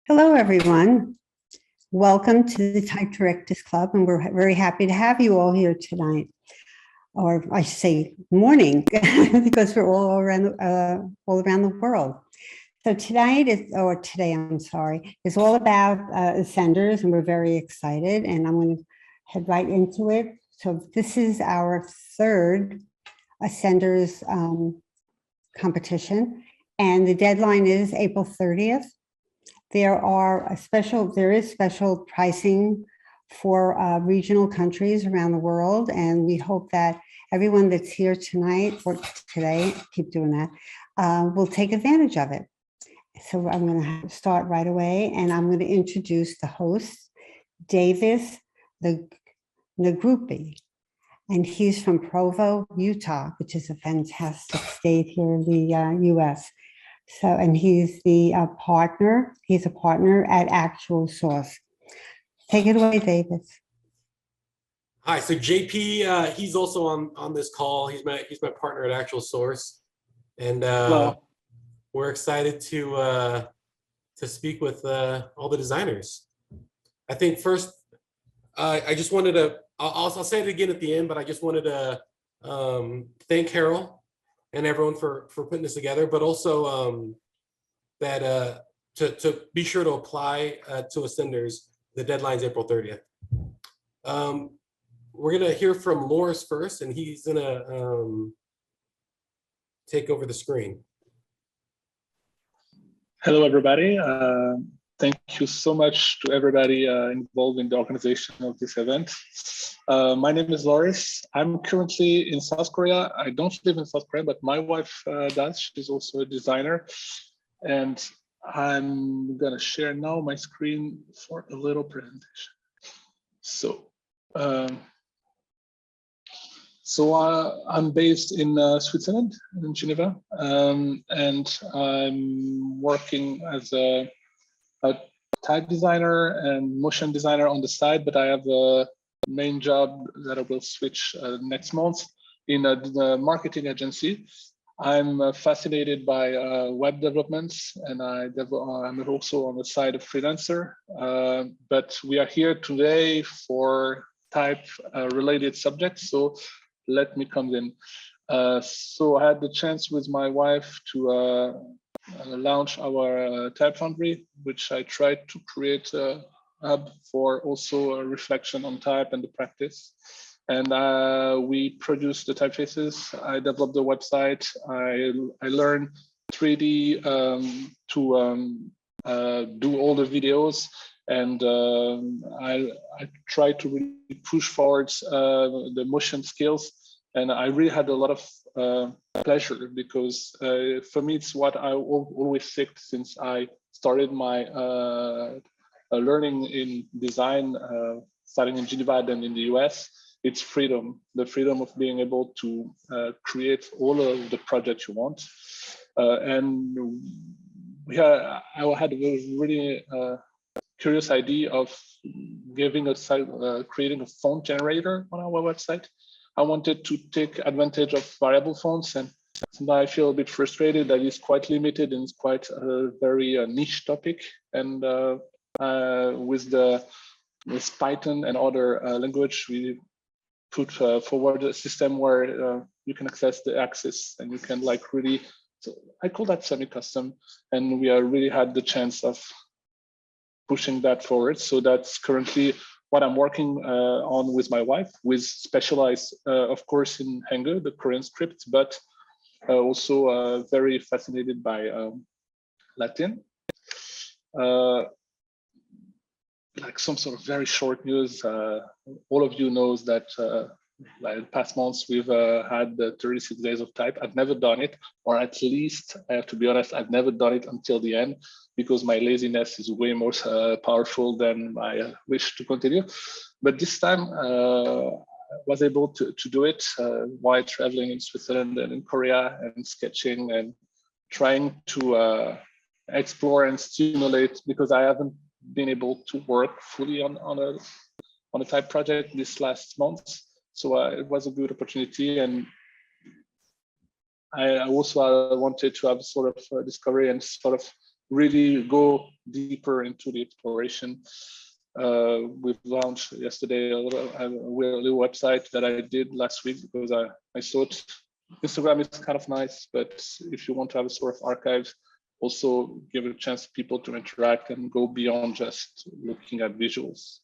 Hello, everyone. Welcome to the Type Directors Club, and we're very happy to have you all here tonight, or I say morning, because we're all around the world. So today, I'm sorry, is all about Ascenders, and we're very excited, and I'm going to head right into it. So this is our third Ascenders competition, and the deadline is April 30th. There is special pricing for regional countries around the world, and we hope that everyone that's here tonight or today, keep doing that, will take advantage of it. So I'm going to start right away, and I'm going to introduce the host, Davis Ngarupe, and he's from Provo, Utah, which is a fantastic state here in the U.S. So, and he's the partner. He's a partner at Actual Source. Take it away, Davis. Hi. So JP, he's also on this call. He's my partner at Actual Source, and we're excited to speak with all the designers. I think first, I just wanted to. I'll say it again at the end, but I just wanted to thank Carol and everyone for putting this together, but also that to be sure to apply to Ascenders. The deadline's April 30th. We're gonna hear from Morris first, and he's gonna take over the screen. Hello, everybody. Thank you so much to everybody involved in the organization of this event. My name is Loris. I'm currently in South Korea. I don't live in South Korea, but my wife does. She's also a designer. And I'm gonna share now my screen for a little presentation. So, I'm based in Switzerland, in Geneva, and I'm working as a type designer and motion designer on the side, but I have a main job that I will switch next month in the marketing agency. I'm fascinated by web developments, and I'm also on the side of freelancer, but we are here today for type related subjects, so let me come in. So I had the chance with my wife to launch our Type Foundry, which I tried to create a hub for also a reflection on type and the practice. And we produced the typefaces. I developed the website. I learned 3D to do all the videos, and I tried to really push forward the motion skills. And I really had a lot of pleasure, because for me, it's what I always seeked since I started my learning in design, starting in Geneva, then in the US. It's freedom, the freedom of being able to create all of the projects you want. And I had a really curious idea of creating a font generator on our website. I wanted to take advantage of variable fonts, and sometimes I feel a bit frustrated that it's quite limited and it's quite a very niche topic. And with Python and other language, we put forward a system where you can access the axis, and you can really, so I call that semi-custom, and we really had the chance of pushing that forward. So that's currently what I'm working on with my wife, with specialized, of course, in Hangul, the Korean script, but also very fascinated by Latin. Like some sort of very short news, all of you knows that like past months we've had the 36 days of type. I've never done it, or at least I have to be honest, I've never done it until the end, because my laziness is way more powerful than my wish to continue. But this time I was able to do it while traveling in Switzerland and in Korea, and sketching and trying to explore and stimulate, because I haven't been able to work fully on a type project this last month. So it was a good opportunity, and I also wanted to have sort of a discovery and sort of really go deeper into the exploration. We've launched yesterday a little website that I did last week because I thought Instagram is kind of nice, but if you want to have a sort of archive, also give a chance to people to interact and go beyond just looking at visuals.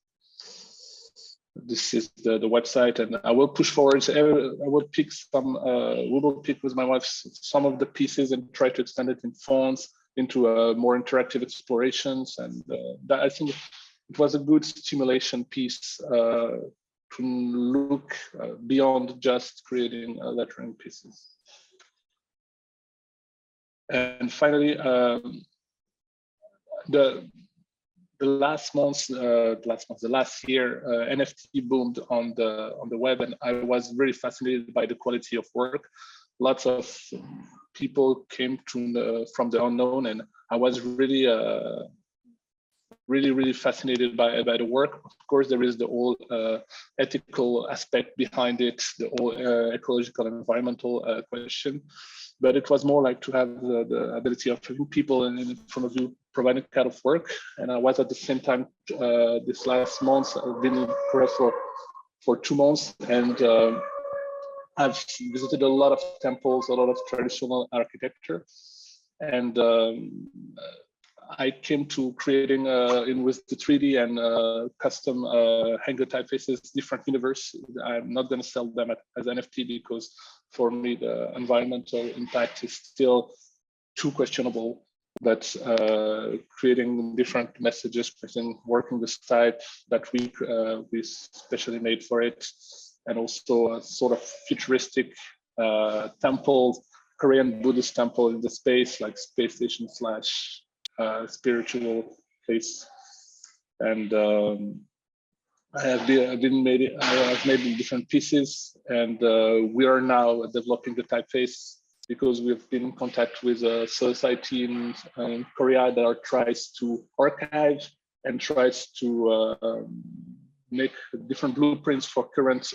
This is the website, and I will push forward. I will pick some, we will pick with my wife some of the pieces and try to extend it in fonts into more interactive explorations. And that, I think it was a good stimulation piece to look beyond just creating lettering pieces. And finally, the last year, NFT boomed on the web, and I was really fascinated by the quality of work. Lots of people came from the unknown, and I was really fascinated by the work. Of course, there is the whole ethical aspect behind it, the whole ecological, environmental question. But it was more like to have the ability of having people in front of you providing kind of work. And I was at the same time, this last month, I've been in Korea for 2 months, and I've visited a lot of temples, a lot of traditional architecture. And I came to creating with the 3D and custom hanger typefaces, different universe. I'm not going to sell them as NFT because for me the environmental impact is still too questionable. But creating different messages, working with type that we specially made for it, and also a sort of futuristic temple, Korean Buddhist temple in the space, like space station / spiritual place. And I've made different pieces, and we are now developing the typeface because we've been in contact with a society in Korea that tries to archive and tries to make different blueprints for current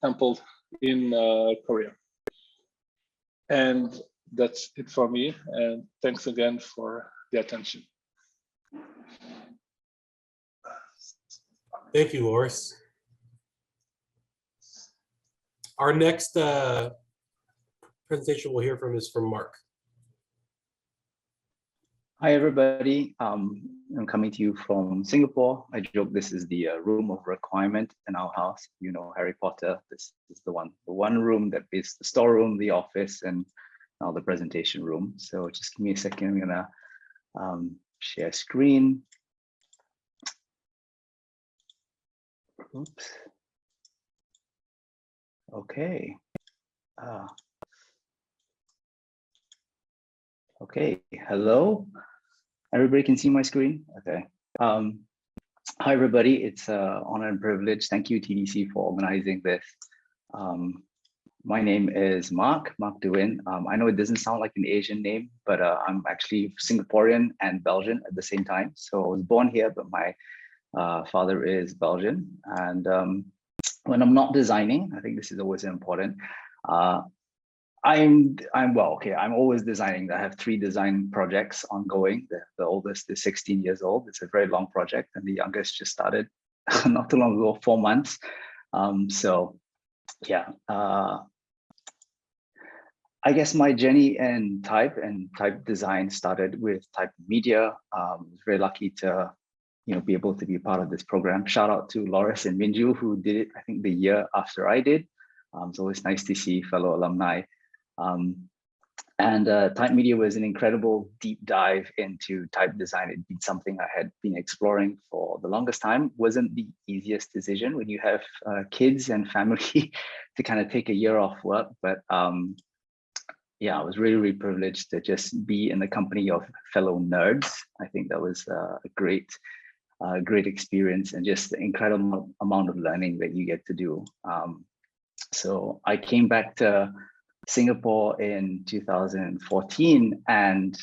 temples in Korea. And that's it for me, and thanks again for the attention. Thank you, Loris. Our next presentation we'll hear from is from Mark. Hi, everybody. I'm coming to you from Singapore. I joke this is the room of requirement in our house. You know, Harry Potter, this is the one room that is the storeroom, the office, and now the presentation room. So just give me a second. I'm gonna share screen. Oops. Okay. Okay. Hello. Everybody can see my screen. Okay. Hi, everybody. It's an honor and privilege. Thank you, TDC, for organizing this. My name is Mark De Winne. I know it doesn't sound like an Asian name, but I'm actually Singaporean and Belgian at the same time. So I was born here, but my father is Belgian. And when I'm not designing, I think this is always important. I'm always designing. I have 3 design projects ongoing. The oldest is 16 years old. It's a very long project, and the youngest just started not too long ago, 4 months. So yeah. I guess my journey in type design started with type media. I was very lucky to, be able to be part of this program. Shout out to Loris and Minju, who did it, I think, the year after I did. It's always nice to see fellow alumni. Type media was an incredible deep dive into type design. It'd been something I had been exploring for the longest time. Wasn't the easiest decision when you have kids and family to kind of take a year off work, but yeah, I was really, really privileged to just be in the company of fellow nerds. I think that was a great experience, and just the incredible amount of learning that you get to do. So I came back to Singapore in 2014, and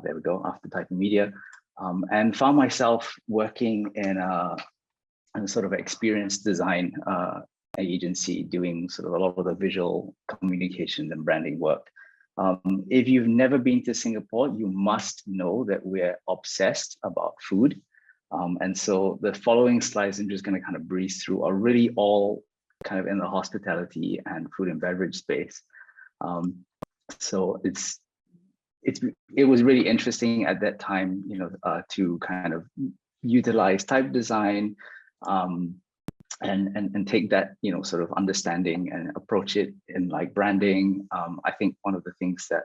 there we go, after Type Media, and found myself working in a sort of experience design agency, doing sort of a lot of the visual communication and branding work. If you've never been to Singapore, you must know that we're obsessed about food. And so the following slides I'm just going to kind of breeze through are really all kind of in the hospitality and food and beverage space. So it was really interesting at that time, you know, to kind of utilize type design and take that, you know, sort of understanding and approach it in like branding. I think one of the things that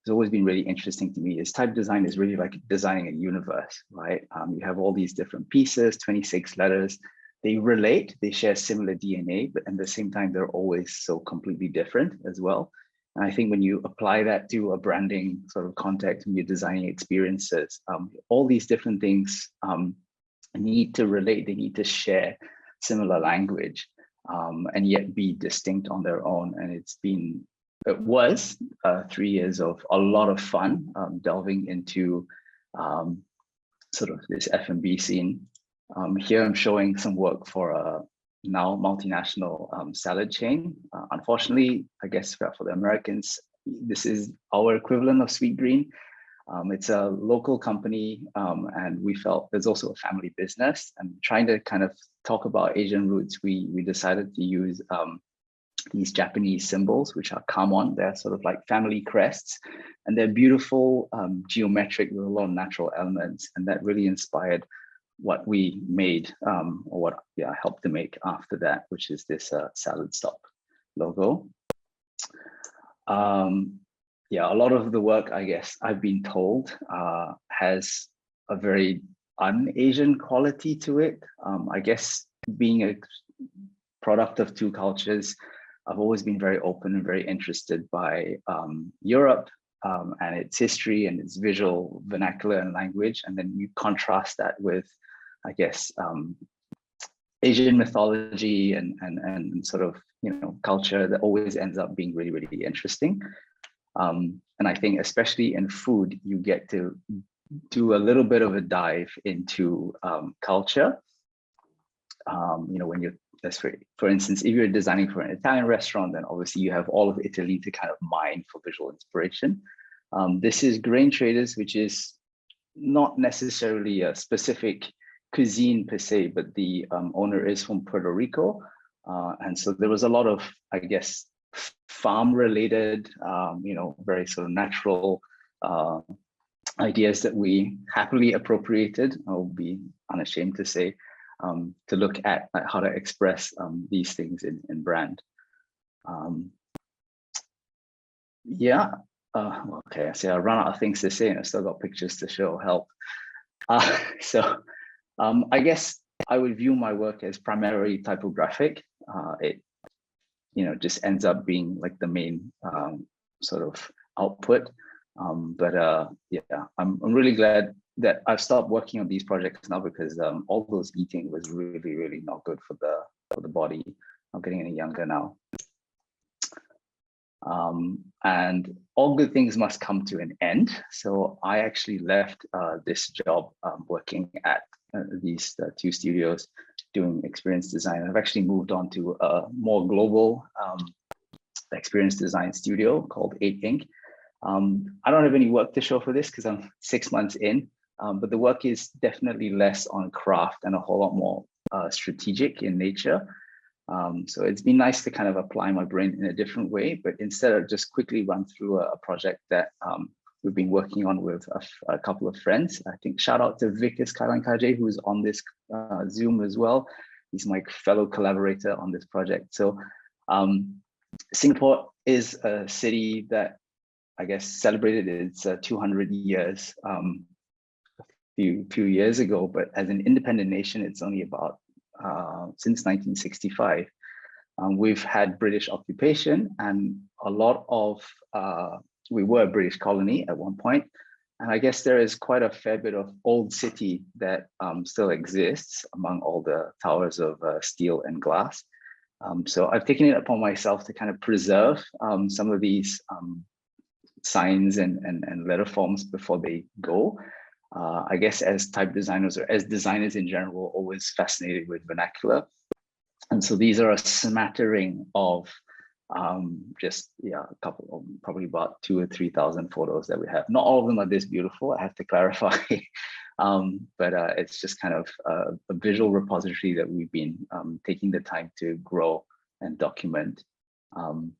has always been really interesting to me is type design is really like designing a universe, right? You have all these different pieces, 26 letters. They relate, they share similar DNA, but at the same time, they're always so completely different as well. And I think when you apply that to a branding sort of context, when you're designing experiences, all these different things need to relate, they need to share similar language, and yet be distinct on their own. And it was 3 years of a lot of fun, delving into sort of this F&B scene. Here I'm showing some work for a now multinational salad chain. Unfortunately, I guess for the Americans, this is our equivalent of Sweetgreen. It's a local company, and we felt there's also a family business. And trying to kind of talk about Asian roots, we decided to use these Japanese symbols, which are kamon. They're sort of like family crests, and they're beautiful, geometric with a lot of natural elements. And that really inspired what we made, or what I helped to make after that, which is this salad stop logo. Yeah, a lot of the work, I guess, I've been told, has a very un-Asian quality to it. I guess being a product of two cultures, I've always been very open and very interested by Europe and its history and its visual vernacular and language. And then you contrast that with, I guess, Asian mythology and sort of, you know, culture that always ends up being really, really interesting. And I think especially in food, you get to do a little bit of a dive into culture. You know, when you're, for instance, if you're designing for an Italian restaurant, then obviously you have all of Italy to kind of mine for visual inspiration. This is Grain Traders, which is not necessarily a specific cuisine per se, but the owner is from Puerto Rico. And so there was a lot of, I guess, farm related, you know, very sort of natural ideas that we happily appropriated. I'll be unashamed to say, to look at how to express these things in brand. Yeah, okay, I see I run out of things to say and I still got pictures to show, help. So I guess I would view my work as primarily typographic. It, you know, just ends up being like the main sort of output. Yeah, I'm really glad that I've stopped working on these projects now, because all those eating was really, really not good for the body. I'm getting any younger now. And all good things must come to an end. So I actually left this job working at these two studios doing experience design. I've actually moved on to a more global experience design studio called 8 Inc. I don't have any work to show for this because I'm 6 months in, but the work is definitely less on craft and a whole lot more strategic in nature. So it's been nice to kind of apply my brain in a different way, but instead of just quickly run through a project that we've been working on with a couple of friends. I think shout out to Vikas Kailankajay, who's on this Zoom as well. He's my fellow collaborator on this project. So Singapore is a city that I guess celebrated its 200 years a few years ago, but as an independent nation, it's only about since 1965. We've had British occupation, and a lot of we were a British colony at one point, and I guess there is quite a fair bit of old city that still exists among all the towers of steel and glass. So I've taken it upon myself to kind of preserve some of these signs and letter forms before they go. I guess as type designers, or as designers in general, we're always fascinated with vernacular. And so these are a smattering of Just yeah, a couple of, probably about 2,000 or 3,000 photos that we have. Not all of them are this beautiful, I have to clarify. But it's just kind of a visual repository that we've been taking the time to grow and document. I'm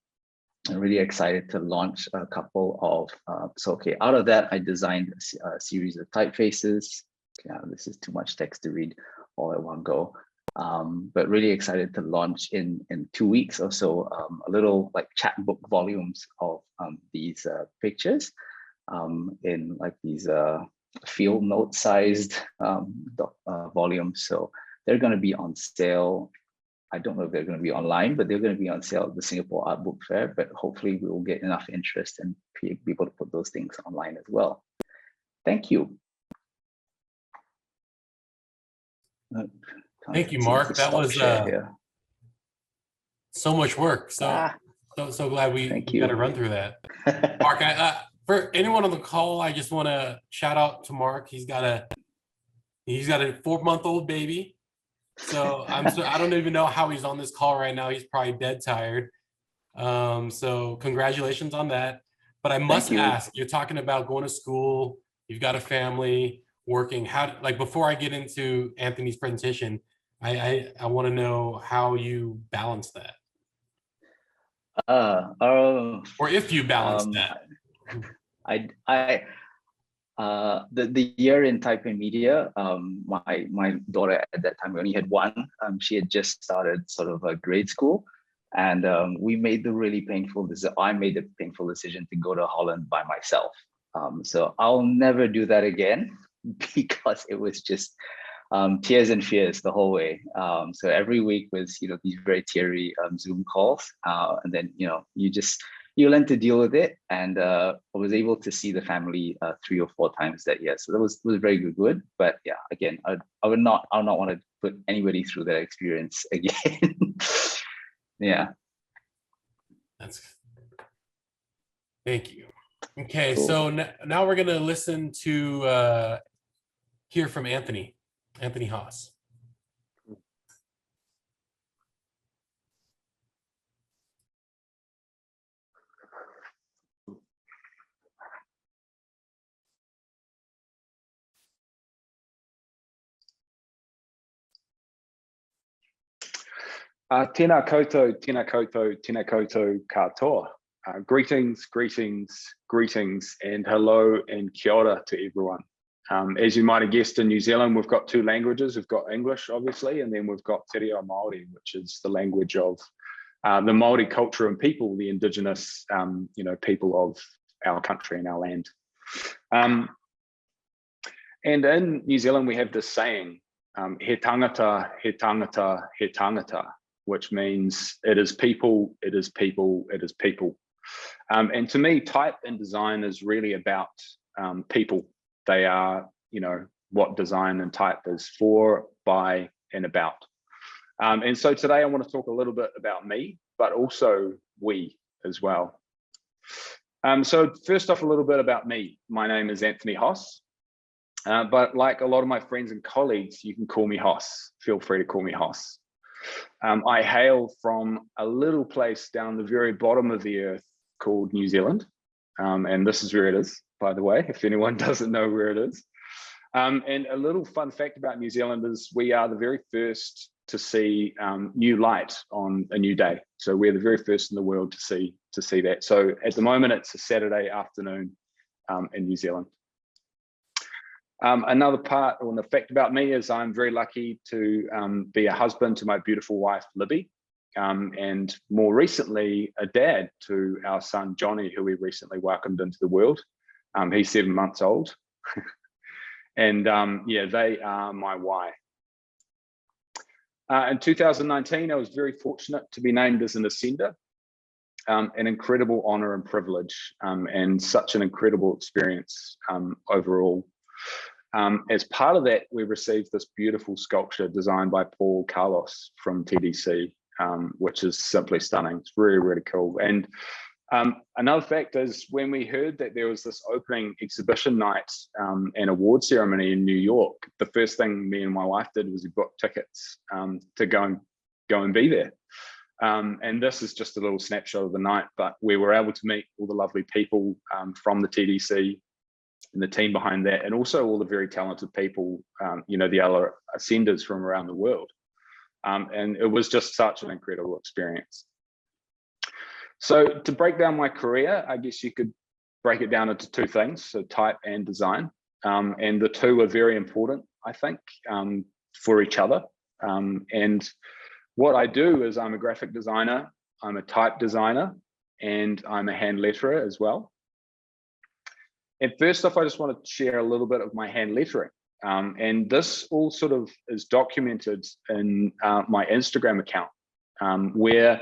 really excited to launch a couple of, so okay, out of that, I designed a series of typefaces. Yeah, this is too much text to read all at one go. But really excited to launch in 2 weeks or so, a little like chapbook volumes of these pictures in like these field note sized volumes. So they're going to be on sale. I don't know if they're going to be online, but they're going to be on sale at the Singapore Art Book Fair, but hopefully we will get enough interest and be able to put those things online as well. Thank you. Thank you, Mark. That was so much work. So glad we got to run through that. Mark, for anyone on the call, I just want to shout out to Mark. He's got a 4-month-old baby. So I don't even know how he's on this call right now. He's probably dead tired. So congratulations on that. But I must ask, you're talking about going to school, you've got a family, working. How, like, before I get into Anthony's presentation, I want to know how you balance that. Or if you balance that. The year in type and media, my daughter at that time, we only had one. She had just started sort of a grade school, and we made the really painful decision. I made the painful decision to go to Holland by myself. So I'll never do that again, because it was just tears and fears the whole way. So every week was, these very teary Zoom calls, and then you learn to deal with it. And I was able to see the family 3 or 4 times that year. So that was very good. But yeah, again, I would not want to put anybody through that experience again. Yeah. Thank you. Okay, cool. So now we're gonna listen to hear from Anthony Hos. Tēnā koutou, tēnā koutou, tēnā koutou katoa. Greetings, and hello and kia ora to everyone. As you might have guessed, in New Zealand, we've got 2 languages. We've got English, obviously, and then we've got Te Reo Māori, which is the language of the Māori culture and people, the indigenous, people of our country and our land. And in New Zealand, we have this saying, he tangata, he tangata, he tangata, which means it is people, it is people, it is people. And to me, type and design is really about people. They are, what design and type is for, by, and about. And so today I want to talk a little bit about me, but also we as well. So first off, a little bit about me. My name is Anthony Hos, but like a lot of my friends and colleagues, you can call me Hos. Feel free to call me Hos. I hail from a little place down the very bottom of the earth called New Zealand. And this is where it is, by the way, if anyone doesn't know where it is. And a little fun fact about New Zealand is we are the very first to see new light on a new day. So we're the very first in the world to see that. So at the moment, it's a Saturday afternoon in New Zealand. Another part or the fact about me is I'm very lucky to be a husband to my beautiful wife, Libby, and more recently, a dad to our son, Johnny, who we recently welcomed into the world. He's 7 months old. And yeah, they are my why. In 2019, I was very fortunate to be named as an Ascender, an incredible honor and privilege, and such an incredible experience overall. As part of that, we received this beautiful sculpture designed by Paul Carlos from TDC, which is simply stunning. It's really, really cool. And another fact is when we heard that there was this opening exhibition night and award ceremony in New York, the first thing me and my wife did was we booked tickets to go and be there. And this is just a little snapshot of the night, but we were able to meet all the lovely people from the TDC and the team behind that, and also all the very talented people, you know, the other ascenders from around the world. And it was just such an incredible experience. So to break down my career, I guess you could break it down into two things, so type and design. And the two are very important, I think, for each other. And what I do is I'm a graphic designer, I'm a type designer, and I'm a hand letterer as well. And first off, I just want to share a little bit of my hand lettering. And this all sort of is documented in my Instagram account, where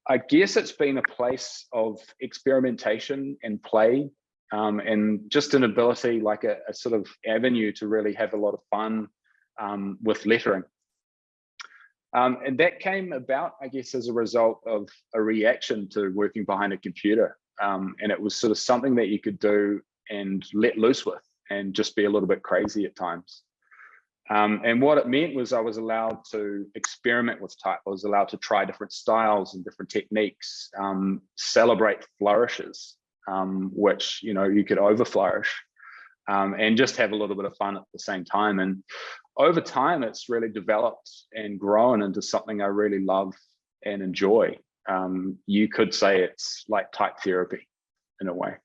I guess it's been a place of experimentation and play, and just an ability, like a sort of avenue to really have a lot of fun with lettering. And that came about, I guess, as a result of a reaction to working behind a computer. And it was sort of something that you could do and let loose with and just be a little bit crazy at times. And what it meant was I was allowed to experiment with type. I was allowed to try different styles and different techniques, celebrate flourishes, which, you know, you could over flourish, and just have a little bit of fun at the same time. And over time, it's really developed and grown into something I really love and enjoy. You could say it's like type therapy in a way.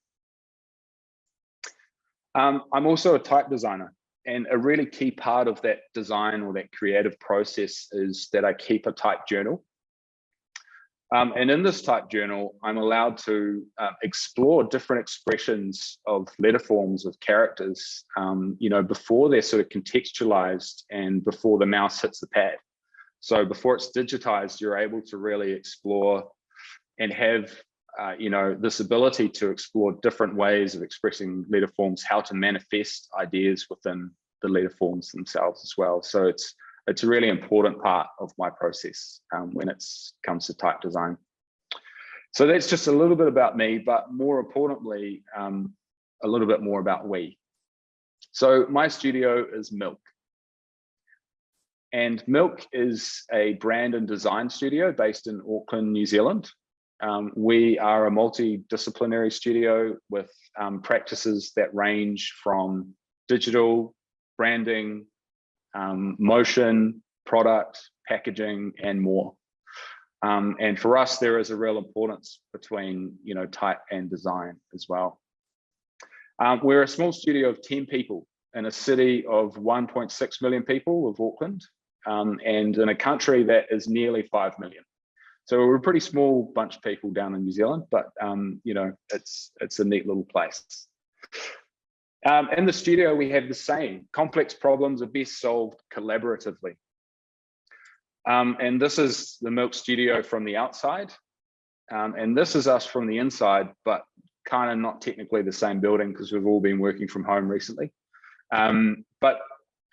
I'm also a type designer, and a really key part of that design or that creative process is that I keep a type journal. And in this type journal, I'm allowed to explore different expressions of letter forms of characters, you know, before they're sort of contextualized and before the mouse hits the pad. So before it's digitized, you're able to really explore and have you know, this ability to explore different ways of expressing letter forms, how to manifest ideas within the letter forms themselves as well. So it's a really important part of my process when it comes to type design. So that's just a little bit about me, but more importantly, a little bit more about we. So my studio is Milk. And Milk is a brand and design studio based in Auckland, New Zealand. We are a multidisciplinary studio with practices that range from digital, branding, motion, product, packaging, and more. And for us, there is a real importance between, you know, type and design as well. We're a small studio of 10 people in a city of 1.6 million people of Auckland, and in a country that is nearly 5 million. So we're a pretty small bunch of people down in New Zealand, but you know, it's a neat little place. In the studio, we have the saying, complex problems are best solved collaboratively. And this is the Milk studio from the outside. And this is us from the inside, but kind of not technically the same building because we've all been working from home recently. But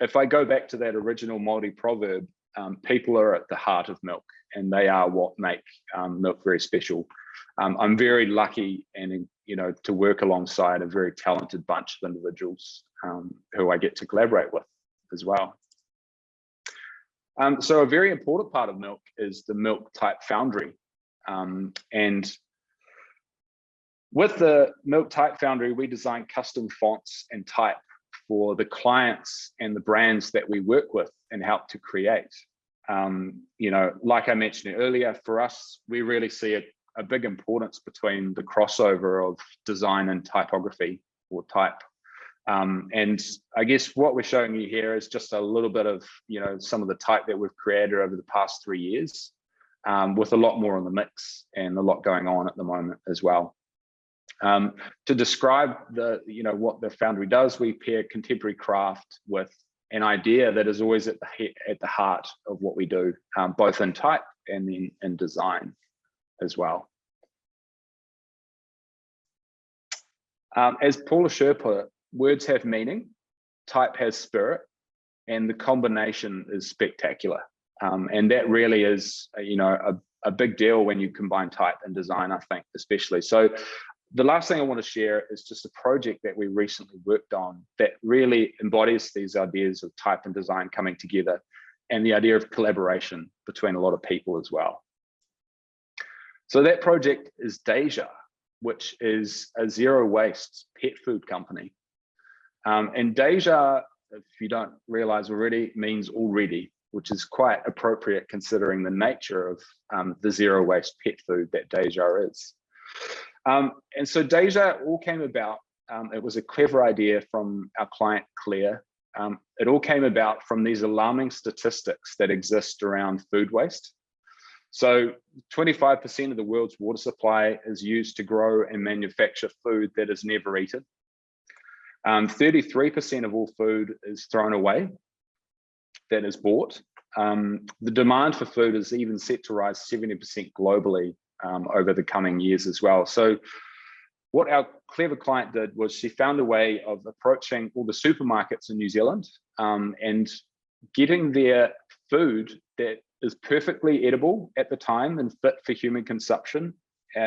if I go back to that original Māori proverb, people are at the heart of Milk, and they are what make Milk very special. I'm very lucky and, you know, to work alongside a very talented bunch of individuals who I get to collaborate with as well. So a very important part of Milk is the Milk Type Foundry. And with the Milk Type Foundry, we design custom fonts and type for the clients and the brands that we work with and help to create. You know, like I mentioned earlier, for us, we really see a big importance between the crossover of design and typography or type. And I guess what we're showing you here is just a little bit of, you know, some of the type that we've created over the past 3 years, with a lot more in the mix and a lot going on at the moment as well. To describe you know, what the Foundry does, we pair contemporary craft with an idea that is always at the heart of what we do, both in type and then in design as well. As Paula Scher put it, words have meaning, type has spirit, and the combination is spectacular. And that really is, you know, a big deal when you combine type and design, I think, especially. So the last thing I want to share is just a project that we recently worked on that really embodies these ideas of type and design coming together, and the idea of collaboration between a lot of people as well. So that project is Deja, which is a zero waste pet food company. And Deja, if you don't realize already, means already, which is quite appropriate considering the nature of the zero waste pet food that Deja is. And so Deja all came about, it was a clever idea from our client, Claire. It all came about from these alarming statistics that exist around food waste. So 25% of the world's water supply is used to grow and manufacture food that is never eaten. 33% of all food is thrown away that is bought. The demand for food is even set to rise 70% globally over the coming years as well. So what our clever client did was she found a way of approaching all the supermarkets in New Zealand and getting their food that is perfectly edible at the time and fit for human consumption.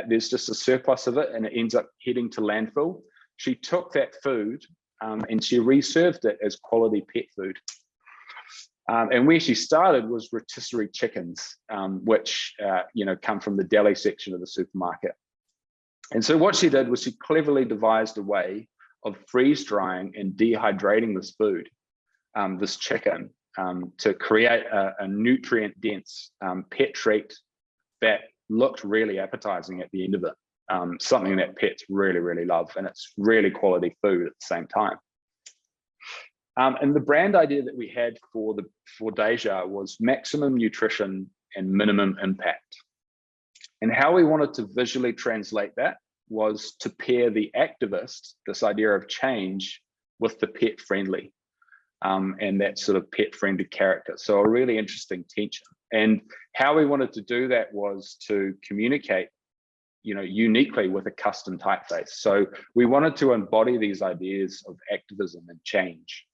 There's just a surplus of it and it ends up heading to landfill. She took that food and she reserved it as quality pet food. And where she started was rotisserie chickens, which come from the deli section of the supermarket. And so what she did was she cleverly devised a way of freeze drying and dehydrating this food, this chicken, to create a nutrient dense pet treat that looked really appetizing at the end of it. Something that pets really, really love, and it's really quality food at the same time. And the brand idea that we had for Deja was maximum nutrition and minimum impact. And how we wanted to visually translate that was to pair the activist, this idea of change, with the pet friendly, and that sort of pet friendly character. So a really interesting tension. And how we wanted to do that was to communicate, uniquely with a custom typeface. So we wanted to embody these ideas of activism and change.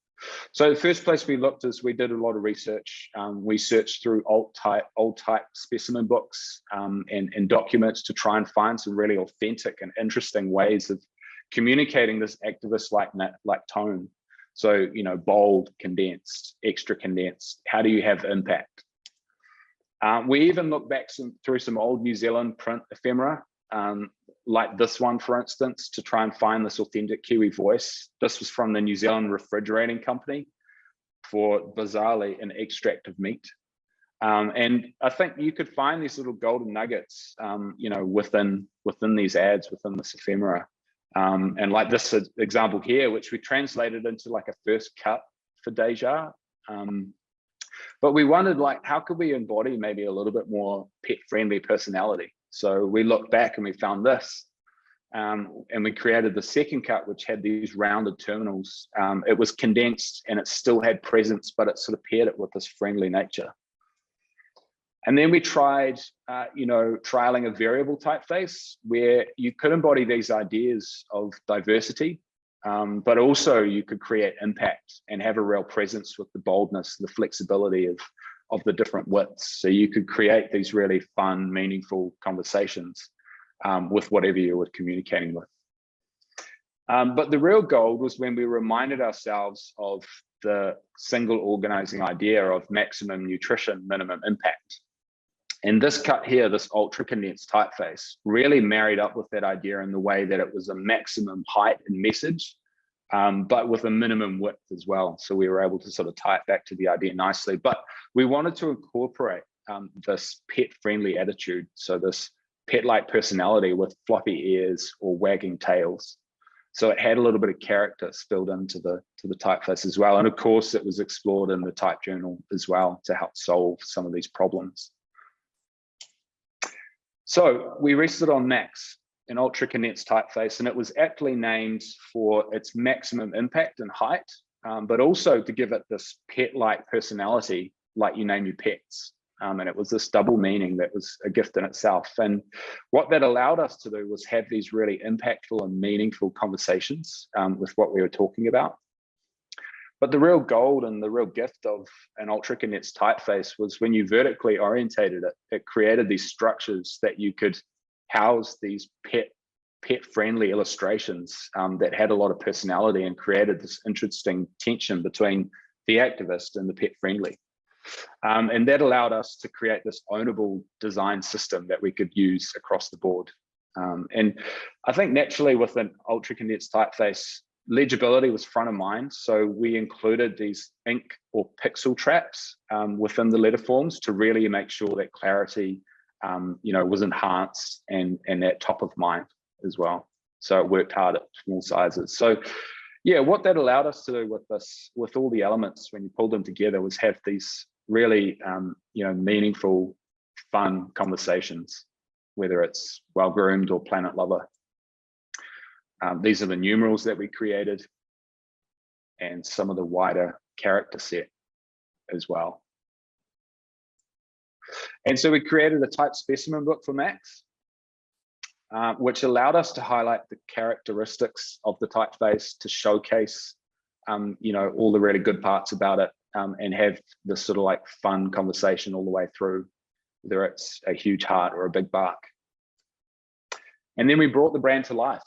So the first place we looked is we did a lot of research. We searched through old type specimen books and documents to try and find some really authentic and interesting ways of communicating this activist-like tone. So, bold, condensed, extra condensed. How do you have impact? We even looked back through some old New Zealand print ephemera, like this one, for instance, to try and find this authentic Kiwi voice. This was from the New Zealand Refrigerating Company for, bizarrely, an extract of meat. And I think you could find these little golden nuggets, within these ads, within this ephemera. And like this example here, which we translated into like a first cut for Deja. But we wondered, how could we embody maybe a little bit more pet-friendly personality? So we looked back and we found this, and we created the second cut, which had these rounded terminals. It was condensed and it still had presence, but it sort of paired it with this friendly nature. And then we tried, trialing a variable typeface where you could embody these ideas of diversity, but also you could create impact and have a real presence with the boldness, the flexibility of the different widths. So you could create these really fun, meaningful conversations with whatever you were communicating with. But the real gold was when we reminded ourselves of the single organizing idea of maximum nutrition, minimum impact. And this cut here, this ultra condensed typeface, really married up with that idea in the way that it was a maximum height and message, but with a minimum width as well. So we were able to sort of tie it back to the idea nicely. But we wanted to incorporate this pet-friendly attitude. So this pet-like personality with floppy ears or wagging tails. So it had a little bit of character spilled into the typeface as well. And of course, it was explored in the type journal as well to help solve some of these problems. So we rested on Max, an ultra condensed typeface, and it was aptly named for its maximum impact and height, but also to give it this pet-like personality, like you name your pets. And it was this double meaning that was a gift in itself. And what that allowed us to do was have these really impactful and meaningful conversations with what we were talking about. But the real gold and the real gift of an ultra condensed typeface was when you vertically orientated it, it created these structures that you could house these pet-friendly illustrations that had a lot of personality and created this interesting tension between the activist and the pet-friendly. And that allowed us to create this ownable design system that we could use across the board. And I think naturally with an ultra condensed typeface, legibility was front of mind. So we included these ink or pixel traps within the letter forms to really make sure that clarity was enhanced and at top of mind as well. So it worked hard at small sizes. So yeah, what that allowed us to do with this, with all the elements, when you pulled them together, was have these really, meaningful, fun conversations, whether it's well-groomed or planet lover. These are the numerals that we created and some of the wider character set as well. And so we created a type specimen book for Max, which allowed us to highlight the characteristics of the typeface, to showcase, all the really good parts about it, and have this sort of like fun conversation all the way through, whether it's a huge heart or a big bark. And then we brought the brand to life.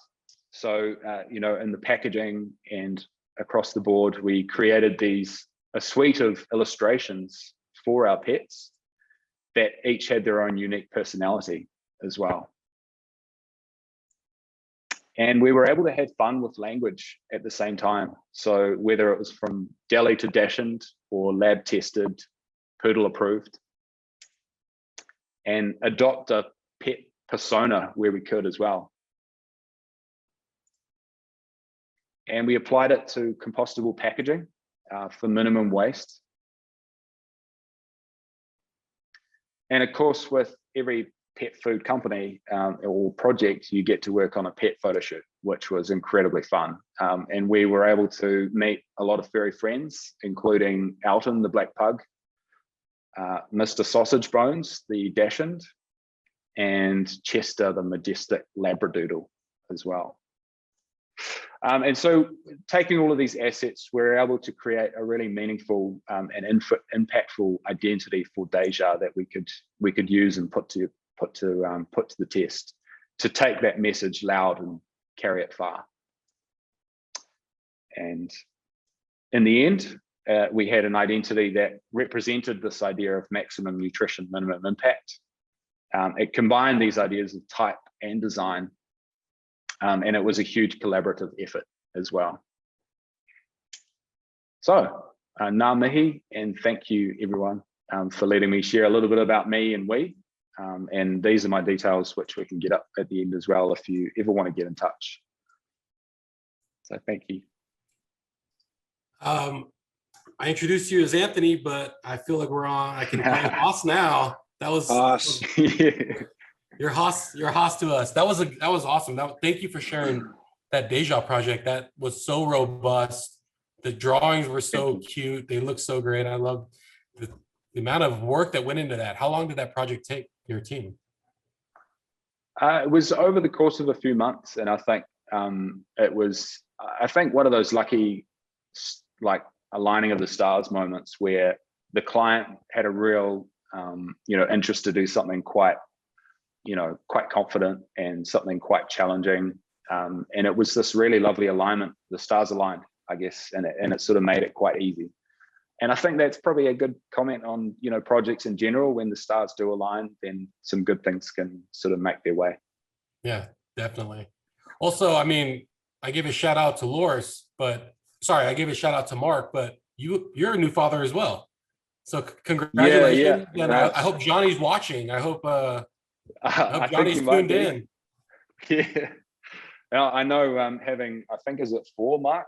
So, in the packaging and across the board, we created a suite of illustrations for our pets that each had their own unique personality as well. And we were able to have fun with language at the same time. So whether it was from deli to dachshund or lab tested, poodle approved, and adopt a pet persona where we could as well. And we applied it to compostable packaging for minimum waste. And of course, with every pet food company or project, you get to work on a pet photo shoot, which was incredibly fun. And we were able to meet a lot of furry friends, including Alton, the black pug, Mr. Sausage Bones, the dachshund, and Chester, the majestic labradoodle as well. And so taking all of these assets, we're able to create a really meaningful and impactful identity for Deja that we could use and put to the test, to take that message loud and carry it far. And in the end, we had an identity that represented this idea of maximum nutrition, minimum impact. It combined these ideas of type and design, and it was a huge collaborative effort as well. So, ngā mihi, and thank you everyone for letting me share a little bit about me and we. And these are my details, which we can get up at the end as well if you ever want to get in touch. So thank you. I introduced you as Anthony, but I feel like I can call you Hos now. That was Hos. Yeah. You're Hos to us. That was awesome. Thank you for sharing that Deja project. That was so robust. The drawings were so cute. They look so great. I love the amount of work that went into that. How long did that project take your team? It was over the course of a few months, and I think it was, one of those lucky, like, aligning of the stars moments where the client had a real, interest to do something quite confident and something quite challenging, and it was this really lovely alignment. The stars aligned, I guess, and it sort of made it quite easy. And I think that's probably a good comment on, projects in general. When the stars do align, then some good things can sort of make their way. Yeah, definitely. Also, I mean, I gave a shout out to Loris, I gave a shout out to Mark, but you're a new father as well. So congratulations. Yeah. And I hope Johnny's watching. I hope Johnny's tuned in. Yeah. Now, I know I think, is it 4, Mark?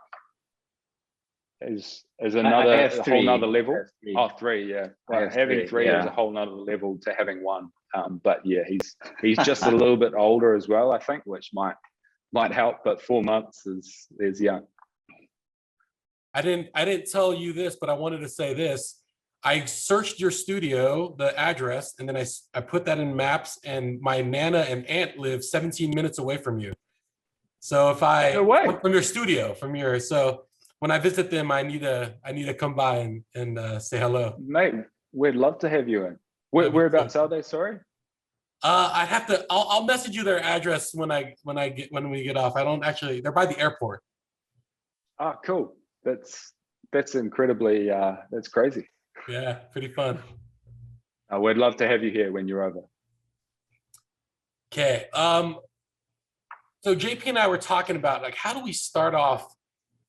Is another a whole nother level. Oh, 3, yeah. Right. Having 3 is a whole nother level to having 1. But yeah, he's just a little bit older as well, I think, which might help. But 4 months is young. I didn't tell you this, but I wanted to say this. I searched your studio, the address, and then I put that in maps, and my Nana and aunt live 17 minutes away from you. So if from your studio, so when I visit them, I need to come by and say hello. Mate, we'd love to have you in. Whereabouts are they? Sorry. I'll message you their address when we get off. I don't actually. They're by the airport. Oh, cool. That's incredibly. That's crazy. Yeah, pretty fun. We'd love to have you here when you're over. Okay. So JP and I were talking about like, how do we start off?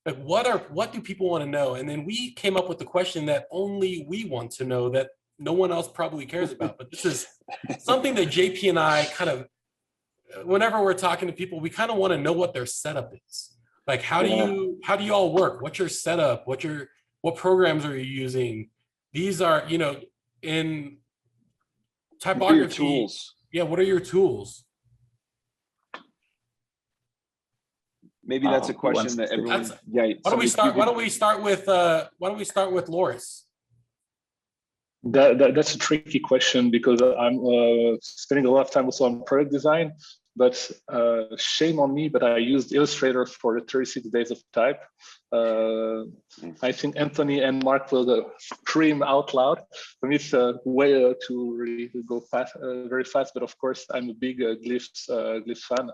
Like, what do people want to know? And then we came up with the question that only we want to know, that no one else probably cares about. But this is something that JP and I kind of, whenever we're talking to people, we kind of want to know what their setup is. Like, how do you all work? What's your setup? What programs are you using? These are, in typography. Tools. Yeah, what are your tools? Maybe that's a question that everyone. Why don't we start with Loris? That's a tricky question because I'm spending a lot of time also on product design, but shame on me, but I used Illustrator for the 36 days of type. I think Anthony and Mark will scream out loud. For me, it's a way to really go fast, very fast, but of course, I'm a big glyphs fan.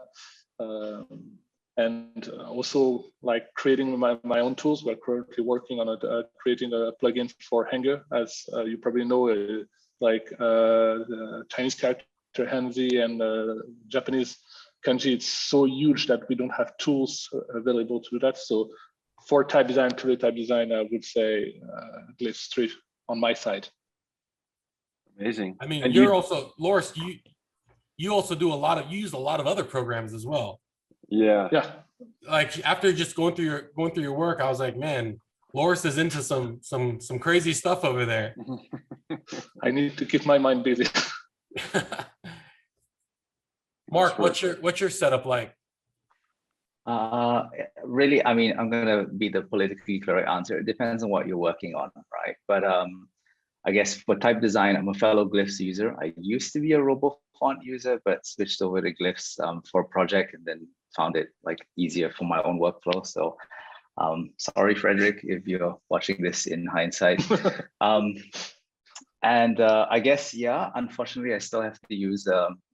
And also like creating my own tools. We're currently working on creating a plugin for Hanger, as you probably know, like the Chinese character Hanzi and Japanese kanji. It's so huge that we don't have tools available to do that. So for type design, truly type design, I would say Glyphs 3 on my side. Amazing. I mean, and you're also, Loris, you also do you use a lot of other programs as well. Yeah. Like after just going through your work, I was like, man, Loris is into some crazy stuff over there. I need to keep my mind busy. Mark, what's your setup like? Really, I mean, I'm gonna be the politically correct answer. It depends on what you're working on, right? But I guess for type design, I'm a fellow Glyphs user. I used to be a RoboFont user, but switched over to Glyphs for a project, and then found it like easier for my own workflow. So sorry, Frederick, if you're watching this in hindsight. And I guess, yeah, unfortunately, I still have to use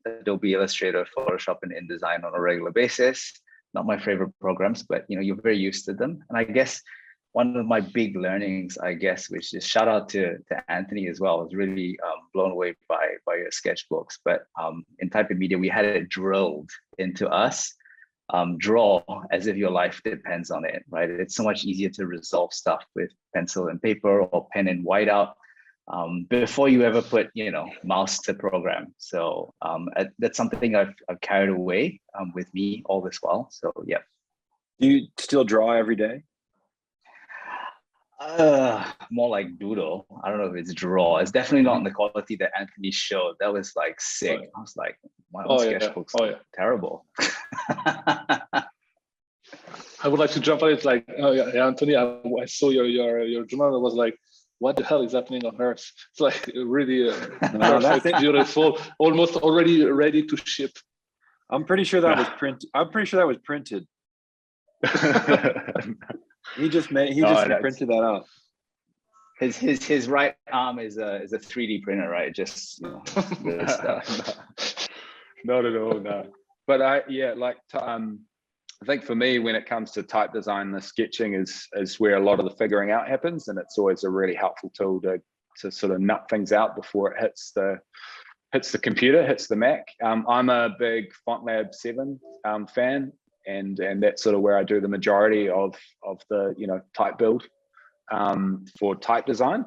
Adobe Illustrator, Photoshop, and InDesign on a regular basis. Not my favorite programs, but you're very used to them. And I guess one of my big learnings, I guess, which is shout out to Anthony as well, I was really blown away by your sketchbooks. But in Type and Media, we had it drilled into us. Draw as if your life depends on it, right? It's so much easier to resolve stuff with pencil and paper or pen and whiteout before you ever put, mouse to program. So that's something I've carried away with me all this while. So yeah. Do you still draw every day? More like doodle. I don't know if it's draw. It's definitely not in the quality that Anthony showed. That was like sick. I was like, my own sketchbooks are terrible. I would like to jump on it. Like, Anthony, I saw your journal. I was like, what the hell is happening on Earth? It's like really perfect, beautiful, almost already ready to ship. I'm pretty sure that was printed. I'm pretty sure that was printed. He just printed that out. His right arm is a 3D printer, right? Just Not at all, no. But I think for me, when it comes to type design, the sketching is where a lot of the figuring out happens, and it's always a really helpful tool to sort of nut things out before it hits the computer, hits the Mac. I'm a big FontLab 7 fan, and that's sort of where I do the majority of the type build for type design.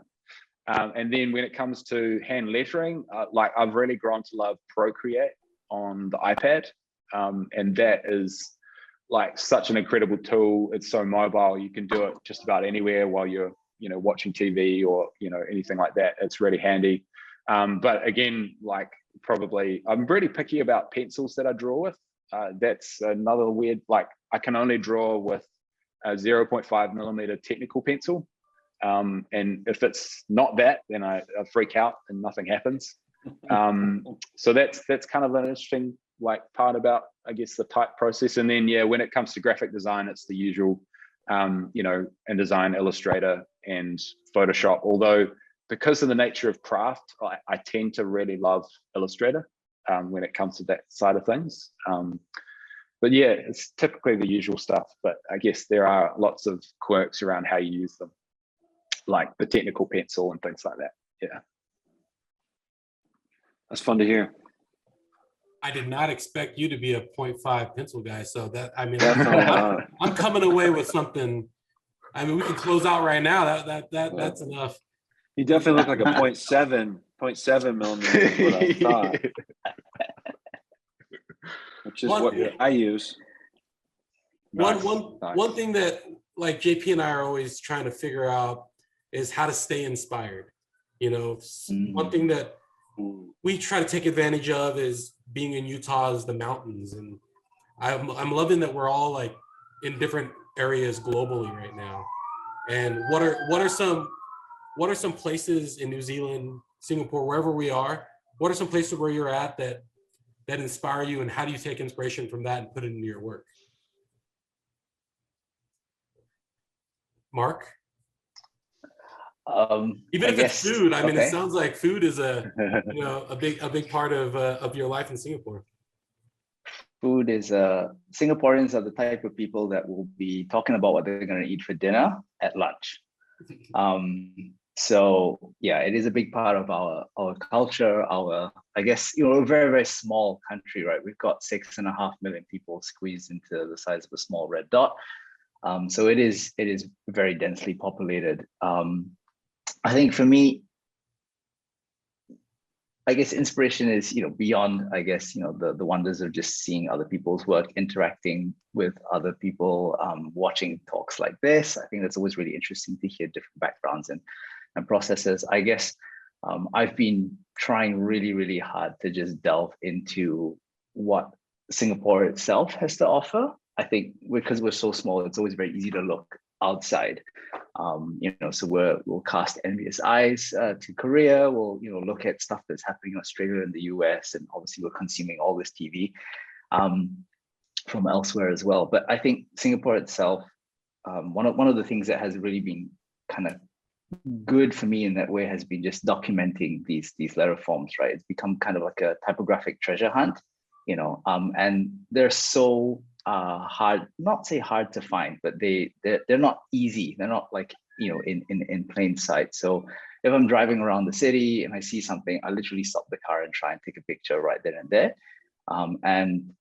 And then when it comes to hand lettering, I've really grown to love Procreate on the iPad, and that is like such an incredible tool. It's so mobile. You can do it just about anywhere while you're watching TV or anything like that. It's really handy. But again, like probably I'm really picky about pencils that I draw with. That's another weird, like I can only draw with a 0.5 millimeter technical pencil. And if it's not that, then I freak out and nothing happens. So that's kind of an interesting part about, I guess, the type process. And then, when it comes to graphic design, it's the usual, InDesign, Illustrator, and Photoshop. Although, because of the nature of craft, I tend to really love Illustrator when it comes to that side of things. But yeah, it's typically the usual stuff, but I guess there are lots of quirks around how you use them. like the technical pencil and things like that. Yeah. That's fun to hear. I did not expect you to be a 0.5 pencil guy. So that, I mean, Definitely I'm coming away with something. I mean, we can close out right now. That's enough. You definitely look like a 0.7 millimeter is what I thought. Which is what I use. One thing that like JP and I are always trying to figure out is how to stay inspired. You know, one thing that we try to take advantage of is being in Utah is the mountains, and I'm loving that we're all like in different areas globally right now. And what are some places in New Zealand, Singapore, wherever we are? What are some places where you're at that inspire you, and how do you take inspiration from that and put it into your work? Mark? Even if it's food, I mean, it sounds like food is a big part of your life in Singapore. Food is Singaporeans are the type of people that will be talking about what they're going to eat for dinner at lunch. So yeah, it is a big part of our culture. I guess, a very, very small country, right? We've got 6.5 million people squeezed into the size of a small red dot. So it is very densely populated. I think for me, I guess inspiration is, beyond, I guess, the wonders of just seeing other people's work, interacting with other people, watching talks like this. I think that's always really interesting to hear different backgrounds and processes. I guess I've been trying really, really hard to just delve into what Singapore itself has to offer. I think because we're so small, it's always very easy to look outside. So we'll cast envious eyes to Korea. We'll look at stuff that's happening in Australia and the US, and obviously we're consuming all this TV from elsewhere as well. But I think Singapore itself, one of the things that has really been kind of good for me in that way has been just documenting these letter forms, right? It's become kind of like a typographic treasure hunt, and they're so hard, not say hard to find, but they're not easy. They're not like, in plain sight. So if I'm driving around the city and I see something, I literally stop the car and try and take a picture right then and there. And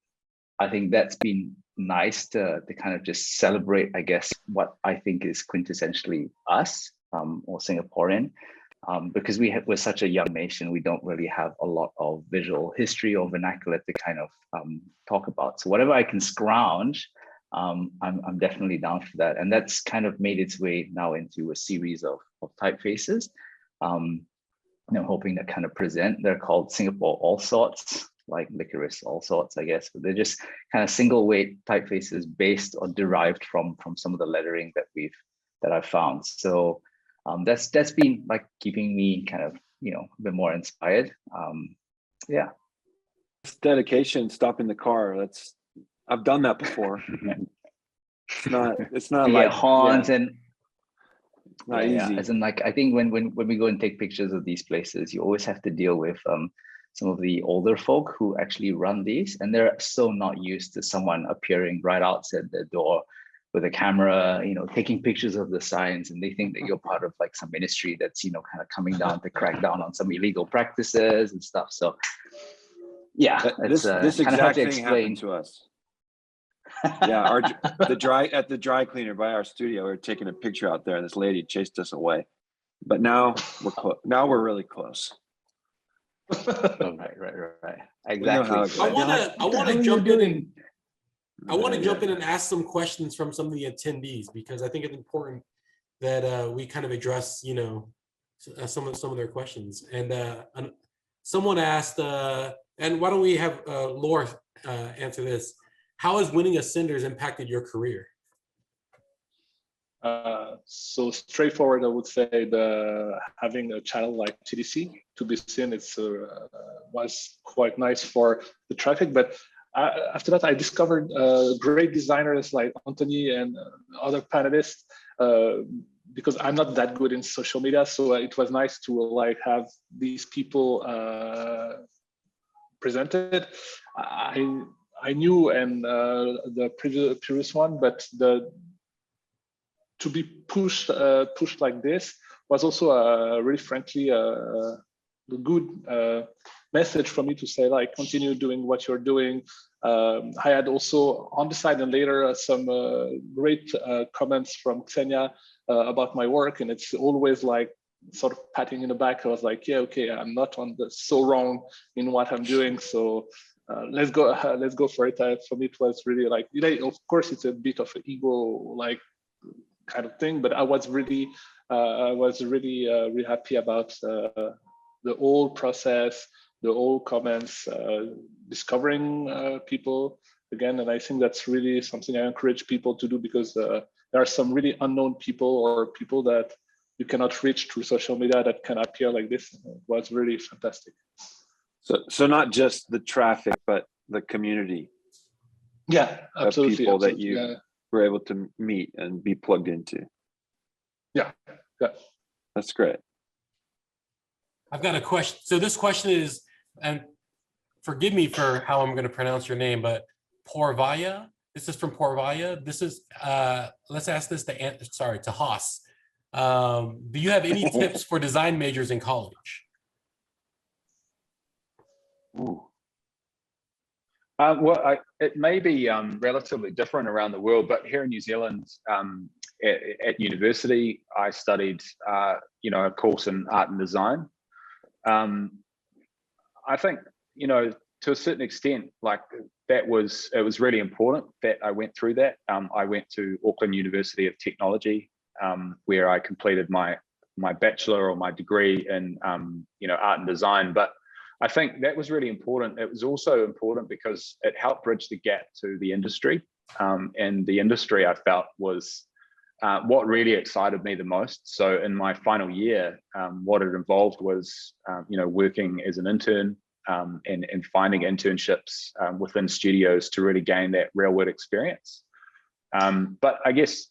I think that's been nice to kind of just celebrate, I guess, what I think is quintessentially us, or Singaporean. Because we're such a young nation, we don't really have a lot of visual history or vernacular to kind of talk about. So whatever I can scrounge, I'm definitely down for that. And that's kind of made its way now into a series of typefaces, hoping to kind of present. They're called Singapore All Sorts, like licorice all sorts, I guess. But they're just kind of single weight typefaces based or derived from some of the lettering that I've found. So that's been like keeping me kind of a bit more inspired. Yeah, It's dedication. Stopping the car. I've done that before. It's not like horns and not easy. As in, like, I think when we go and take pictures of these places, you always have to deal with some of the older folk who actually run these, and they're so not used to someone appearing right outside their door with a camera, taking pictures of the signs, and they think that you're part of like some ministry that's, kind of coming down to crack down on some illegal practices and stuff. So yeah, this exact thing happened to us. Yeah, at the dry cleaner by our studio, we were taking a picture out there, and this lady chased us away. But now we're really close. Right. Exactly. I want to jump in. I want to jump in and ask some questions from some of the attendees, because I think it's important that we kind of address, some of their questions. And someone asked, and why don't we have Laura answer this? How has winning a Cinders impacted your career? So straightforward, I would say having a channel like TDC to be seen, was quite nice for the traffic. But after that, I discovered great designers like Anthony and other panelists, because I'm not that good in social media. So it was nice to have these people presented. I knew and the previous one, but to be pushed like this was also a really frankly a good message for me to say, like, continue doing what you're doing. I had also on the side and later some great comments from Xenia about my work, and it's always like sort of patting in the back. I was like, yeah, okay, I'm not so wrong in what I'm doing, so let's go for it. For me, it was really like, of course, it's a bit of an ego like kind of thing, but I was really really happy about the whole process, the whole comments, discovering people again. And I think that's really something I encourage people to do, because there are some really unknown people or people that you cannot reach through social media that can appear like this. It was really fantastic. So not just the traffic, but the community. Yeah, absolutely. Of people absolutely, that you were able to meet and be plugged into. Yeah. That's great. I've got a question. So this question is, and forgive me for how I'm going to pronounce your name, but Porvaya. This is from Porvaya. This is, let's ask this to Hos. Do you have any tips for design majors in college? Ooh. Well, it may be relatively different around the world, but here in New Zealand, at university, I studied, a course in art and design. I think, to a certain extent, like it was really important that I went through that. I went to Auckland University of Technology, where I completed my bachelor or my degree in, art and design. But I think that was really important. It was also important because it helped bridge the gap to the industry. And the industry, I felt, was what really excited me the most. So in my final year, what it involved was, working as an intern and finding internships within studios to really gain that real world experience. But I guess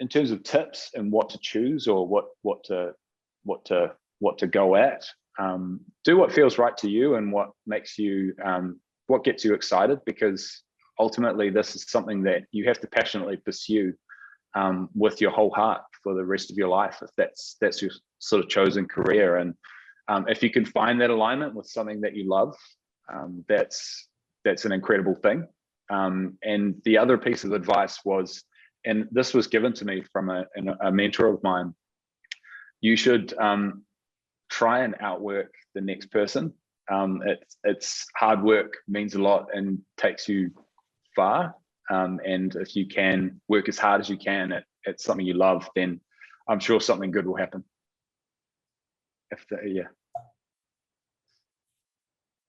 in terms of tips and what to choose or what to go at, do what feels right to you and what makes you, what gets you excited, because ultimately this is something that you have to passionately pursue with your whole heart for the rest of your life, if that's your sort of chosen career. And if you can find that alignment with something that you love, that's an incredible thing. And the other piece of advice was, and this was given to me from a mentor of mine, you should try and outwork the next person. It's hard work, means a lot, and takes you far. And if you can work as hard as you can at something you love, then I'm sure something good will happen.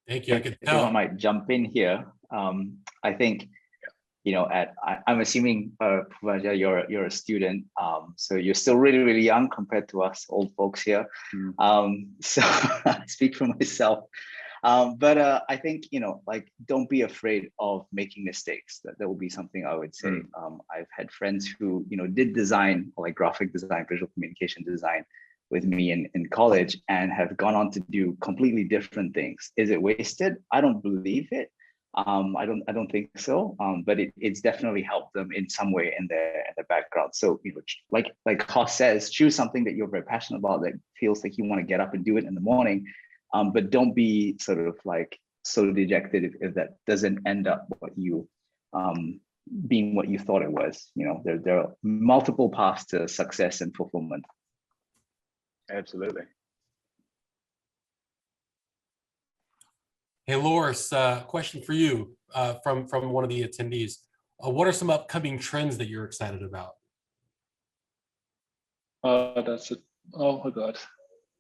Thank you. I could If tell. I might jump in here, I think, I'm assuming, Puvaja, you're a student, so you're still really, really young compared to us old folks here. So I speak for myself. But I think, don't be afraid of making mistakes. That would be something I would say. I've had friends who, did design, or like graphic design, visual communication design with me in college, and have gone on to do completely different things. Is it wasted? I don't believe it. I don't think so. But it's definitely helped them in some way in their background. So, like Hos says, choose something that you're very passionate about, that feels like you want to get up and do it in the morning. But don't be sort of like so dejected if that doesn't end up what you being what you thought it was. There are multiple paths to success and fulfillment. Absolutely. Hey, Loris, question for you from one of the attendees. What are some upcoming trends that you're excited about? That's it. Oh my God.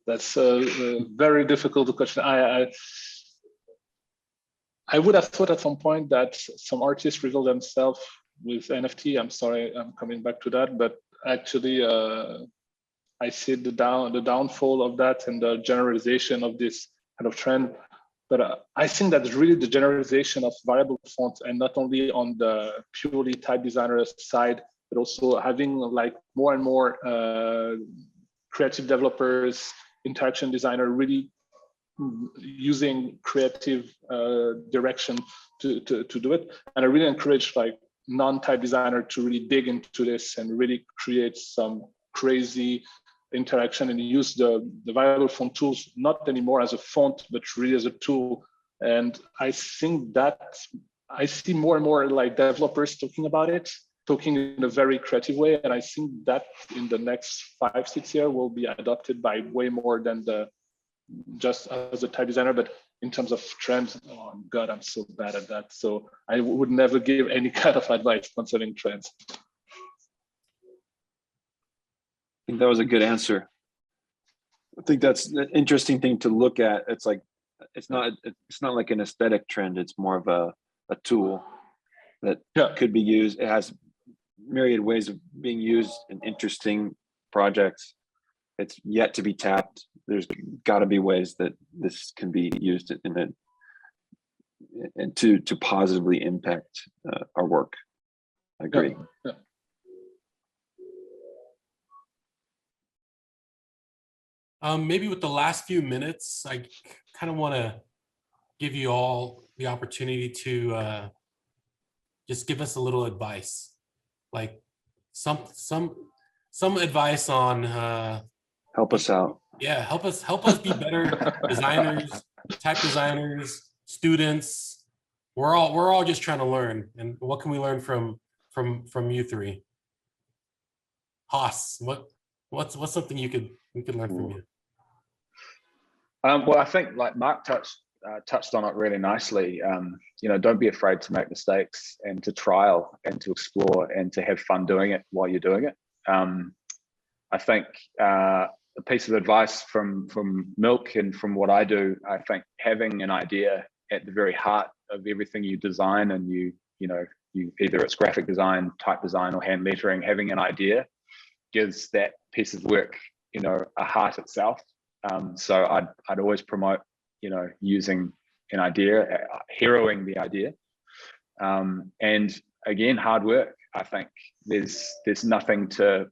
That's a very difficult question. I would have thought at some point that some artists reveal themselves with NFT. I'm sorry, I'm coming back to that, but actually I see the downfall of that and the generalization of this kind of trend. But I think that's really the generalization of variable fonts, and not only on the purely type designer side, but also having like more and more creative developers, interaction designer really using creative direction to do it. And I really encourage like non-type designer to really dig into this and really create some crazy interaction and use the variable font tools, not anymore as a font, but really as a tool. And I think that I see more and more like developers talking about it, talking in a very creative way. And I think that in the next 5-6 years will be adopted by way more than just as a type designer, but in terms of trends, oh God, I'm so bad at that. So I would never give any kind of advice concerning trends. I think that was a good answer. I think that's an interesting thing to look at. It's like, it's not like an aesthetic trend. It's more of a tool that could be used. It has myriad ways of being used in interesting projects. It's yet to be tapped. There's got to be ways that this can be used and to positively impact our work. I agree. Yeah. Maybe with the last few minutes, I kind of want to give you all the opportunity to just give us a little advice, like some advice on help us out. Yeah, help us be better designers, type designers, students. We're all just trying to learn. And what can we learn from you three? Hos, what's something we could learn from you? Well, I think like Mark touched on it really nicely. Don't be afraid to make mistakes and to trial and to explore and to have fun doing it while you're doing it. I think a piece of advice from Milk and from what I do, I think having an idea at the very heart of everything you design, and you either it's graphic design, type design, or hand lettering, having an idea gives that piece of work, a heart itself. So I'd always promote, using an idea, heroing the idea, and again, hard work. I think there's nothing to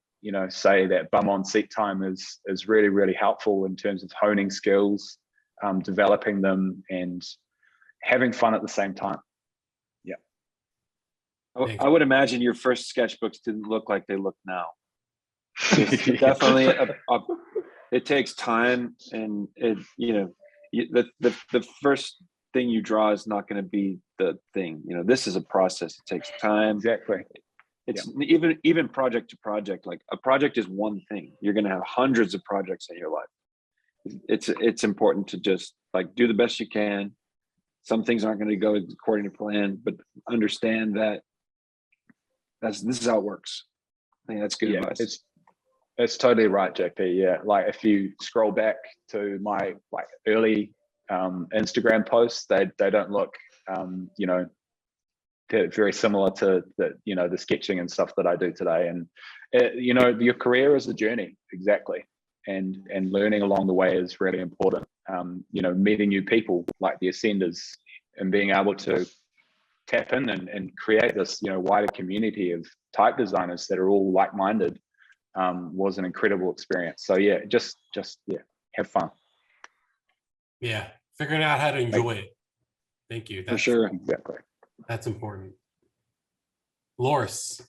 say that bum on seat time is really, really helpful in terms of honing skills, developing them, and having fun at the same time. Yeah. I would imagine your first sketchbooks didn't look like they look now. Definitely it takes time, and the first thing you draw is not going to be the thing. This is a process. It takes time. Exactly. It's even project to project. Like a project is one thing. You're going to have hundreds of projects in your life. It's important to just like do the best you can. Some things aren't going to go according to plan, but understand that this is how it works. I think that's good advice. It's totally right, JP. Yeah, like if you scroll back to my early Instagram posts, they don't look they're very similar to the sketching and stuff that I do today. And your career is a journey, exactly, and learning along the way is really important. Meeting new people like the Ascenders and being able to tap in and create this wider community of type designers that are all like-minded was an incredible experience. So yeah, just have fun. Yeah, figuring out how to enjoy it. Thank you. For sure. Exactly. That's important. Loris,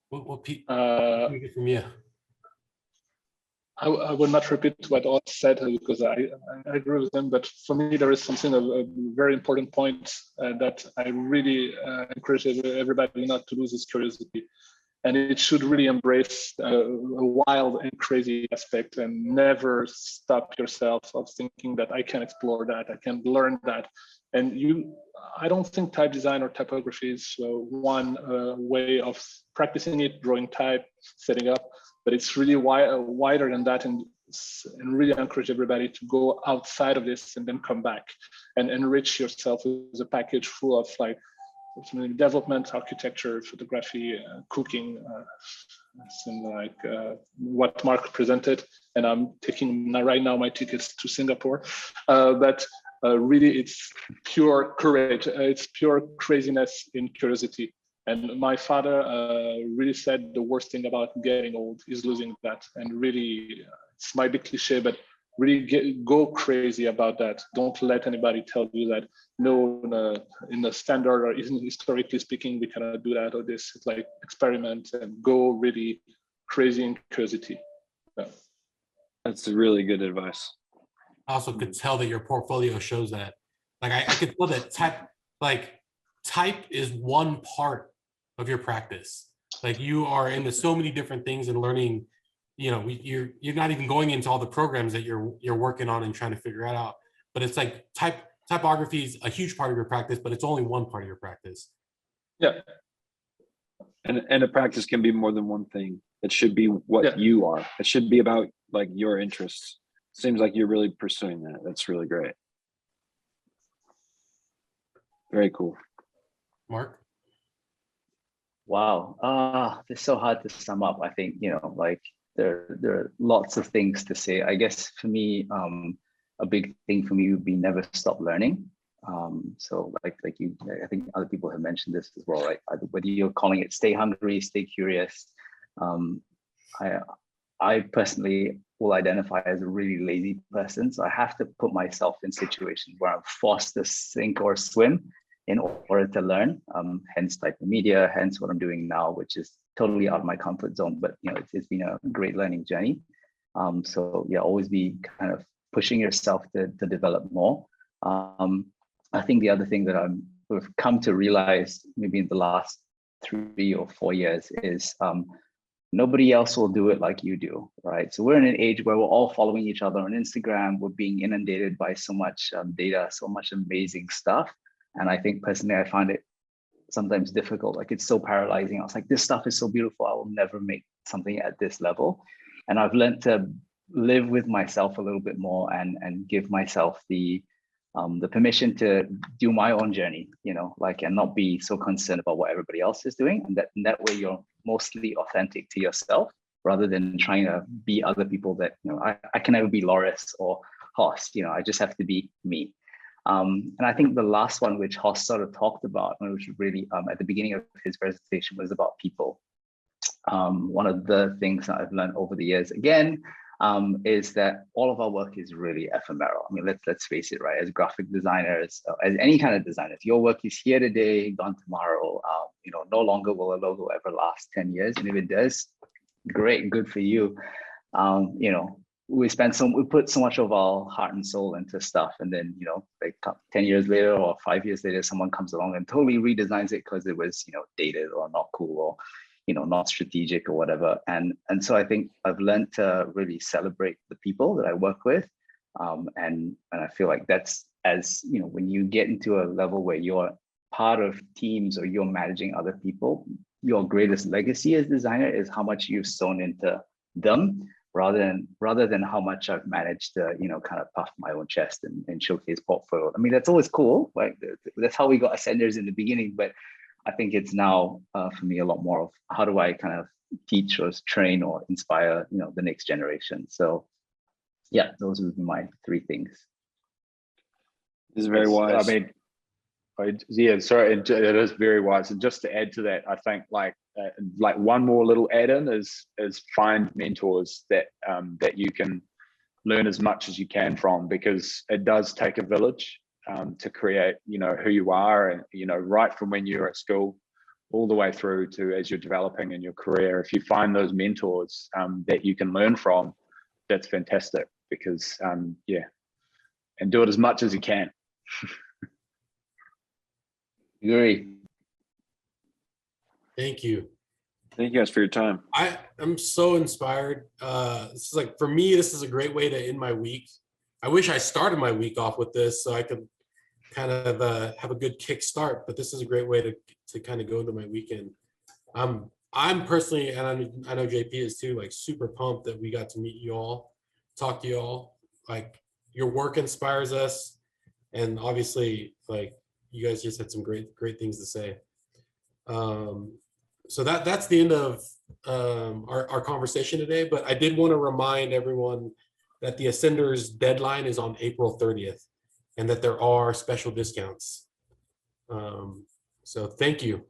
what can we get from you? I will not repeat what Oz said because I agree with him, but for me there is something of a very important point that I really encourage everybody not to lose his curiosity, and it should really embrace a wild and crazy aspect and never stop yourself of thinking that I can explore that, I can learn that. And I don't think type design or typography is one way of practicing it, drawing type, setting up, but it's really wider than that, and really encourage everybody to go outside of this and then come back and enrich yourself with a package full of development, architecture, photography, cooking, like what Mark presented. And I'm taking right now my tickets to Singapore, but really it's pure courage. It's pure craziness in curiosity. And my father really said the worst thing about getting old is losing that. And really, it's might be cliche, but really go crazy about that. Don't let anybody tell you that, no, in the standard or even historically speaking, we cannot do that or this. It's like experiment and go really crazy in curiosity. That's really good advice. I also could tell that your portfolio shows that. Like I could tell that type is one part of your practice. Like you are into so many different things and learning, you know, you're not even going into all the programs that you're working on and trying to figure it out. But it's like typography is a huge part of your practice, but it's only one part of your practice. Yeah. And a practice can be more than one thing. It should be what you are. It should be about like your interests. Seems like you're really pursuing that. That's really great. Very cool. Mark? Wow. It's so hard to sum up. I think, you know, like there are lots of things to say. I guess for me, a big thing for me would be never stop learning. So like you, I think other people have mentioned this as well, right? Whether you're calling it stay hungry, stay curious. I personally will identify as a really lazy person. So I have to put myself in situations where I'm forced to sink or swim in order to learn. Hence type of media, hence what I'm doing now, which is totally out of my comfort zone, but you know, it's been a great learning journey. So yeah, always be kind of pushing yourself to develop more. I think the other thing that I've come to realize maybe in the last 3 or 4 years is nobody else will do it like you do, right? So we're in an age where we're all following each other on Instagram. We're being inundated by so much data, so much amazing stuff. And I think personally, I find it sometimes difficult. Like it's so paralyzing. I was like, this stuff is so beautiful. I will never make something at this level. And I've learned to live with myself a little bit more and give myself the permission to do my own journey, you know, like, and not be so concerned about what everybody else is doing. And that way you're mostly authentic to yourself rather than trying to be other people that, you know, I can never be Loris or Hos, you know, I just have to be me. And I think the last one, which Hos sort of talked about, which really at the beginning of his presentation, was about people. One of the things that I've learned over the years, again, is that all of our work is really ephemeral. I mean, let's face it, right? As graphic designers, as any kind of designers, your work is here today, gone tomorrow. You know, no longer will a logo ever last 10 years. And if it does, great, good for you. You know, we put so much of our heart and soul into stuff. And then, you know, like 10 years later or 5 years later, someone comes along and totally redesigns it because it was, you know, dated or not cool or, you know, not strategic or whatever. And so I think I've learned to really celebrate the people that I work with. And I feel like that's, as you know, when you get into a level where you're part of teams or you're managing other people, your greatest legacy as designer is how much you've sown into them, rather than how much I've managed to, you know, kind of puff my own chest and showcase portfolio. I mean, that's always cool, right? That's how we got Ascenders in the beginning, but I think it's now for me a lot more of how do I kind of teach or train or inspire, you know, the next generation. So yeah, those would be my 3 things. This is very wise. I mean, yeah, sorry, it is very wise. And just to add to that, I think like one more little add-in is find mentors that that you can learn as much as you can from, because it does take a village to create, you know, who you are, and, you know, right from when you're at school all the way through to as you're developing in your career. If you find those mentors that you can learn from, that's fantastic, because yeah, and do it as much as you can. Agree. Thank you. Thank you guys for your time. I'm so inspired. This is like, for me, this is a great way to end my week. I wish I started my week off with this so I could kind of have a good kick start, but this is a great way to kind of go into my weekend. I'm personally, and I know JP is too, like super pumped that we got to meet you all, talk to you all. Like, your work inspires us, and obviously, like, you guys just had some great things to say. So that's the end of our conversation today, but I did want to remind everyone that the Ascenders deadline is on April 30th and that there are special discounts. So thank you.